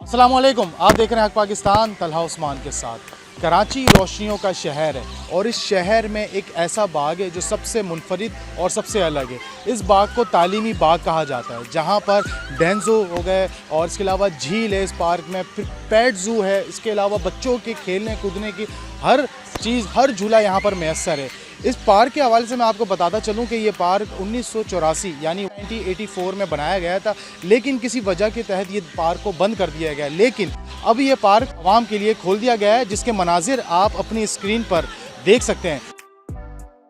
अस्सलाम वालेकुम, आप देख रहे हैं पाकिस्तान, तलहा उस्मान के साथ। कराची रोशनियों का शहर है और इस शहर में एक ऐसा बाग है जो सबसे मुनफरिद और सबसे अलग है। इस बाग को तालीमी बाग कहा जाता है, जहाँ पर डेंजो हो गए और इसके अलावा झील है इस पार्क में, फिर पेट ज़ू है, इसके अलावा बच्चों के खेलने कूदने की हर चीज़, हर झूला यहाँ पर मैसर है। इस पार्क के हवाले से मैं आपको बताता चलूँ कि ये पार्क 1984 यानी 1984 में बनाया गया था, लेकिन किसी वजह के तहत ये पार्क को बंद कर दिया गया। लेकिन अब ये पार्क आवाम के लिए खोल दिया गया है, जिसके मनाजिर आप अपनी स्क्रीन पर देख सकते हैं।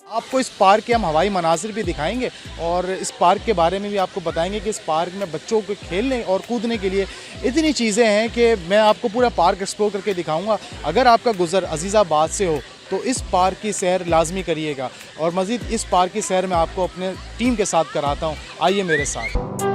आपको इस पार्क के हम हवाई मनाजिर भी दिखाएंगे और इस पार्क के बारे में भी आपको बताएंगे कि इस पार्क में बच्चों को खेलने और कूदने के लिए इतनी चीज़ें हैं कि मैं आपको पूरा पार्क एक्सप्लोर करके दिखाऊंगा। अगर आपका गुज़र अजीज़ाबाद से हो तो इस पार्क की सैर लाजमी करिएगा और मज़ीद इस पार्क की सैर मैं आपको अपने टीम के साथ कराता हूँ। आइए मेरे साथ।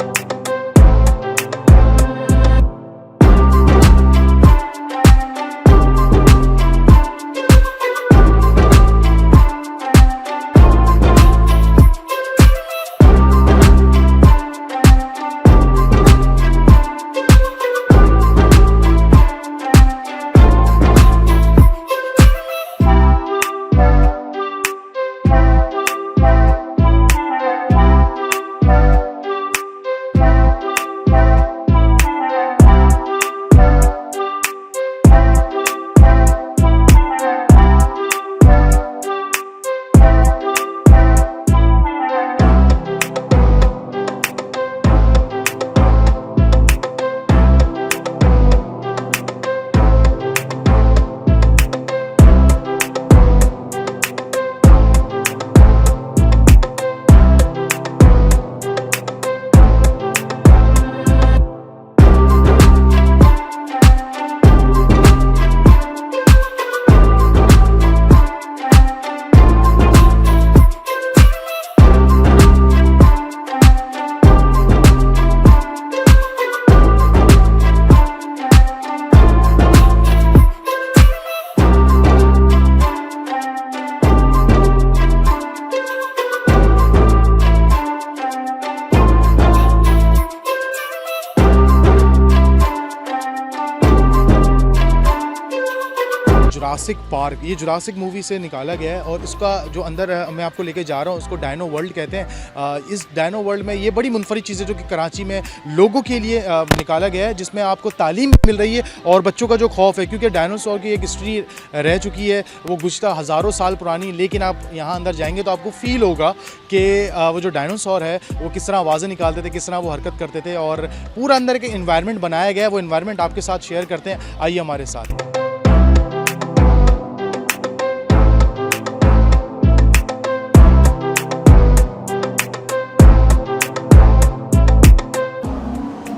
जुरासिक पार्क, ये जुरासिक मूवी से निकाला गया है और इसका जो अंदर मैं आपको लेके जा रहा हूँ उसको डायनो वर्ल्ड कहते हैं। इस डायनो वर्ल्ड में ये बड़ी मुनफरिद चीज़ें जो कि कराची में लोगों के लिए निकाला गया है, जिसमें आपको तालीम मिल रही है और बच्चों का जो खौफ है, क्योंकि डायनासोर की एक हिस्ट्री रह चुकी है, वो गुज़श्ता हज़ारों साल पुरानी। लेकिन आप यहाँ अंदर जाएंगे तो आपको फील होगा कि वो जो डायनासोर है वो किस तरह आवाज़ें निकालते थे, किस तरह वो हरकत करते थे और पूरा अंदर एक इन्वायरमेंट बनाया गया है। वो इन्वायरमेंट आपके साथ शेयर करते हैं, आइए हमारे साथ।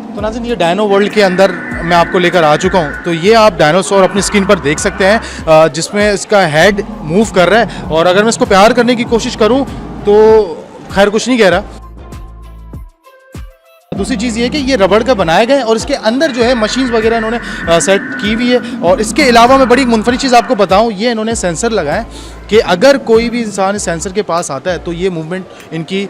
तो नाज़रीन, ये डायनो वर्ल्ड के अंदर मैं आपको लेकर आ चुका हूँ। तो ये आप डायनासोर अपनी स्क्रीन पर देख सकते हैं, जिसमें इसका हेड मूव कर रहा है और अगर मैं इसको प्यार करने की कोशिश करूँ तो खैर कुछ नहीं कह रहा। दूसरी चीज़ ये कि ये रबड़ का बनाया गया है और इसके अंदर जो है मशीन्स वगैरह इन्होंने सेट की हुई है। और इसके अलावा मैं बड़ी मुनफरिद चीज़ आपको बताऊं, ये इन्होंने सेंसर लगाए कि अगर कोई भी इंसान इस सेंसर के पास आता है तो ये मूवमेंट इनकी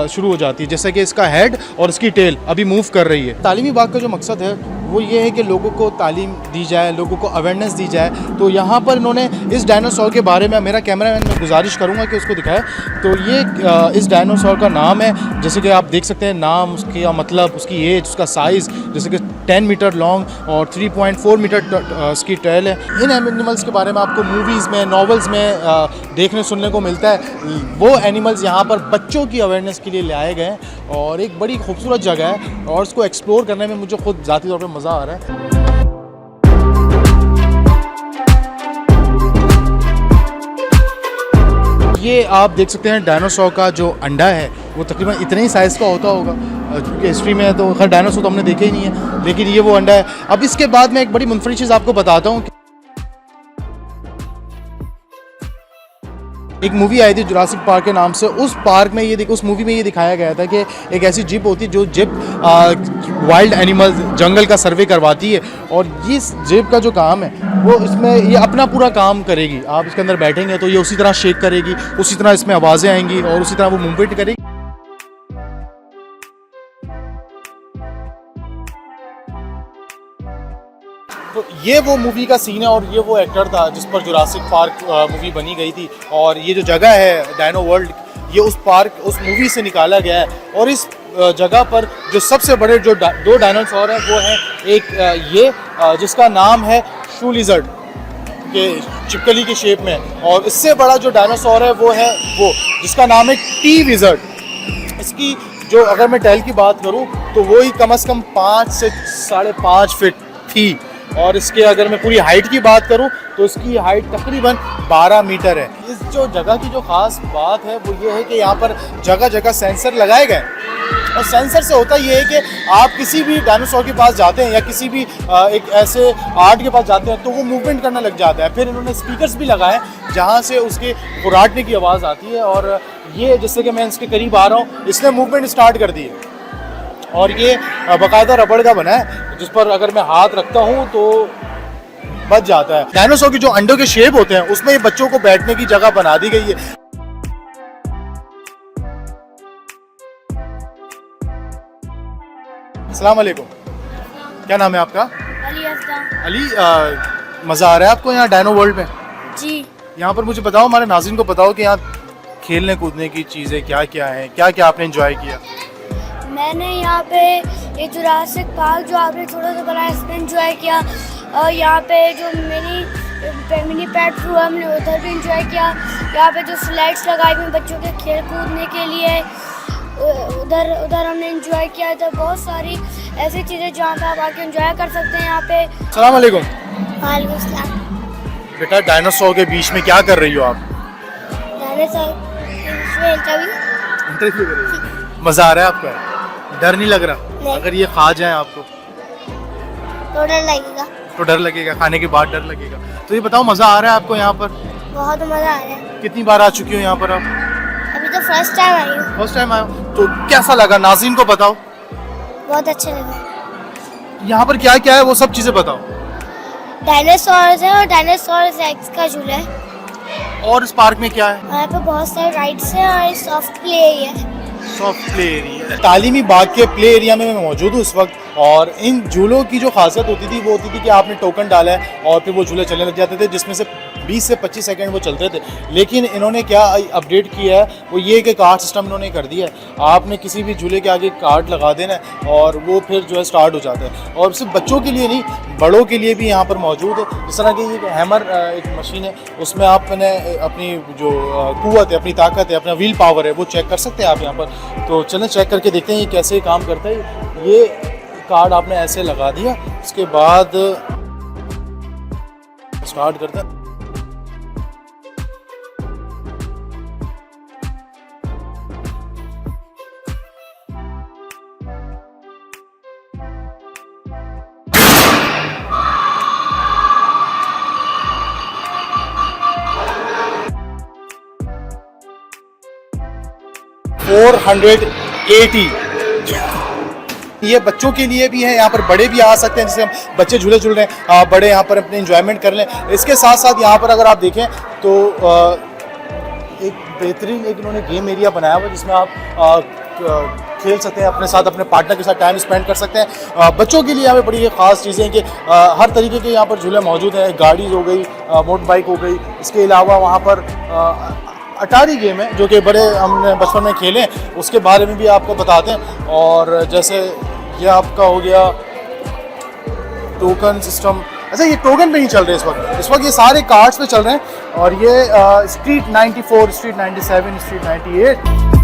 शुरू हो जाती है, जैसे कि इसका हेड और इसकी टेल अभी मूव कर रही है। तालीमी बाग का जो मकसद है वो ये है कि लोगों को तालीम दी जाए, लोगों को अवेयरनेस दी जाए। तो यहाँ पर इन्होंने इस डायनासोर के बारे में, मेरा कैमरामैन में गुजारिश करूँगा कि उसको दिखाए। तो ये इस डायनासोर का नाम है, जैसे कि आप देख सकते हैं नाम, उसका मतलब, उसकी एज, उसका साइज़, जैसे कि 10 मीटर लॉन्ग और 3.4 मीटर इसकी टेल है। इन एनिमल्स के बारे में आपको मूवीज़ में, नॉवेल्स में देखने सुनने को मिलता है। वो एनिमल्स यहाँ पर बच्चों की अवेयरनेस के लिए लाए गए हैं और एक बड़ी खूबसूरत जगह है और उसको एक्सप्लोर करने में मुझे खुद ज़ाती तौर पर मज़ा आ रहा है। ये आप देख सकते हैं डायनासोर का जो अंडा है वो तकरीबन इतने ही साइज़ का होता होगा, क्योंकि हिस्ट्री में तो खैर डायनासोर तो हमने देखे ही नहीं है, लेकिन ये वो अंडा है। अब इसके बाद मैं एक बड़ी मुनफरिद चीज़ आपको बताता हूँ। एक मूवी आई थी जुरासिक पार्क के नाम से, उस पार्क में उस मूवी में ये दिखाया गया था कि एक ऐसी जिप होती है जो जिप वाइल्ड एनिमल्स, जंगल का सर्वे करवाती है और इस जिप का जो काम है वो इसमें ये अपना पूरा काम करेगी। आप इसके अंदर बैठेंगे तो ये उसी तरह शेक करेगी, उसी तरह इसमें आवाज़ें आएंगी और उसी तरह वो मूवमेंट करेगी। तो ये वो मूवी का सीन है और ये वो एक्टर था जिस पर जुरासिक पार्क मूवी बनी गई थी, और ये जो जगह है डायनो वर्ल्ड, ये उस मूवी से निकाला गया है। और इस जगह पर जो सबसे बड़े जो दो डायनासोर हैं वो हैं, एक ये जिसका नाम है शू लिजर्ड के चिपकली की शेप में, और इससे बड़ा जो डायनासोर है वो है वो जिसका नाम है टी विजर्ड। इसकी जो अगर मैं टेल की बात करूं तो वो ही कम से कम 5 से 5.5 फीट थी, और इसके अगर मैं पूरी हाइट की बात करूं तो इसकी हाइट तकरीबन 12 मीटर है। इस जो जगह की जो ख़ास बात है वो ये है कि यहाँ पर जगह जगह सेंसर लगाए गए, और सेंसर से होता ये है कि आप किसी भी डायनासोर के पास जाते हैं या किसी भी एक ऐसे आर्ट के पास जाते हैं तो वो मूवमेंट करना लग जाता है। फिर इन्होंने स्पीकर्स भी लगाए जहाँ से उसके फुराटने की आवाज़ आती है, और ये जैसे कि मैं इसके करीब आ रहा हूँ, इसने मूवमेंट स्टार्ट कर दी है, और ये बाकायदा रबड़ का बना है जिस पर अगर मैं हाथ रखता हूँ तो बच जाता है। डायनासोर की जो अंडों के शेप होते हैं उसमें ये बच्चों को बैठने की जगह बना दी गई है। अस्सलाम वालेकुम, क्या नाम है आपका? अली। मज़ा आ रहा है आपको यहाँ डायनो वर्ल्ड में? जी। यहाँ पर मुझे बताओ, हमारे नाज़रीन को बताओ कि यहाँ खेलने कूदने की चीज़ें क्या क्या हैं, क्या क्या आपने एंजॉय किया? मैंने यहाँ पे ये जुरासिक पार्क जो आपने छोटा सा बनाया इसमें एंजॉय किया, और यहाँ पे जो मिनी पेट थ्रू हमने उधर भी एंजॉय किया। यहाँ पे जो स्लाइड्स लगाई हुई बच्चों के खेल कूदने के लिए उधर हमने एंजॉय किया। इधर बहुत सारी ऐसी चीज़ें जहाँ पे आप आके एंजॉय कर सकते हैं यहाँ पे। अस्सलाम वालेकुम। वालेकुम सलाम। बेटा डायनासोर के बीच में क्या कर रही हो आप? डायनासोर इंटरव्यू कर रही हो। मज़ा आ रहा है आपका? डर नहीं लग रहा? नहीं। अगर ये खा जाए आपको तो डर लगेगा। तो डर लगेगा, खाने के बाद डर लगेगा। तो ये बताओ, मज़ा आ रहा है आपको यहाँ पर? बहुत मज़ा आ रहा है। कितनी बार आ चुकी हो यहाँ पर आप? अभी तो फर्स्ट टाइम आई हूँ। फर्स्ट टाइम आए हो, तो कैसा लगा? नाज़रीन को बताओ। बहुत अच्छा लगा। यहाँ पर क्या क्या है वो सब चीज़ें बताओ। डायनासोर्स है और डायनासोर्स एक्स का झूला है। और इस पार्क में क्या है? यहाँ पे बहुत सारे राइड्स हैं और सॉफ्ट प्ले एरिया है। Soft play area. तालीमी बाग के प्ले एरिया में मैं मौजूद हूँ इस वक्त, और इन झूलों की जो खासियत होती थी वो होती थी कि आपने टोकन डाला है और फिर वो झूले चलने लग जाते थे, जिसमें से 20 से 25 सेकंड वो चलते थे। लेकिन इन्होंने क्या अपडेट किया है वो ये कि कार्ड सिस्टम इन्होंने कर दिया है। आपने किसी भी झूले के आगे कार्ड लगा देना है और वो फिर जो है स्टार्ट हो जाता है, और सिर्फ बच्चों के लिए नहीं बड़ों के लिए भी यहाँ पर मौजूद है। जिस तरह की ये हैमर एक मशीन है, उसमें आपने अपनी जो कुव्वत है, अपनी ताकत है, अपना व्हील पावर है वो चेक कर सकते हैं आप यहाँ पर। तो चलें चेक करके देखते हैं ये कैसे काम करता है। ये कार्ड आपने ऐसे लगा दिया, उसके बाद स्टार्ट करते हैं। $480। ये बच्चों के लिए भी है, यहाँ पर बड़े भी आ सकते हैं, जैसे हम बच्चे झूले झूल रहे हैं, बड़े यहाँ पर अपने एंजॉयमेंट कर लें। इसके साथ साथ यहाँ पर अगर आप देखें तो एक बेहतरीन एक इन्होंने गेम एरिया बनाया हुआ जिसमें आप खेल सकते हैं अपने साथ, अपने पार्टनर के साथ टाइम स्पेंड कर सकते हैं। बच्चों के लिए यहाँ पे बड़ी ख़ास चीज़ें हैं कि हर तरीके के यहाँ पर झूले मौजूद हैं। गाड़ी हो गई, मोटर बाइक हो गई, इसके अलावा वहाँ पर अटारी गेम है जो कि बड़े हमने बचपन में खेले, उसके बारे में भी आपको बताते हैं। और जैसे ये आपका हो गया टोकन सिस्टम। अच्छा, ये टोकन पे नहीं चल रहे इस वक्त ये सारे कार्ड्स पे चल रहे हैं। और ये स्ट्रीट 94, स्ट्रीट 97, स्ट्रीट 98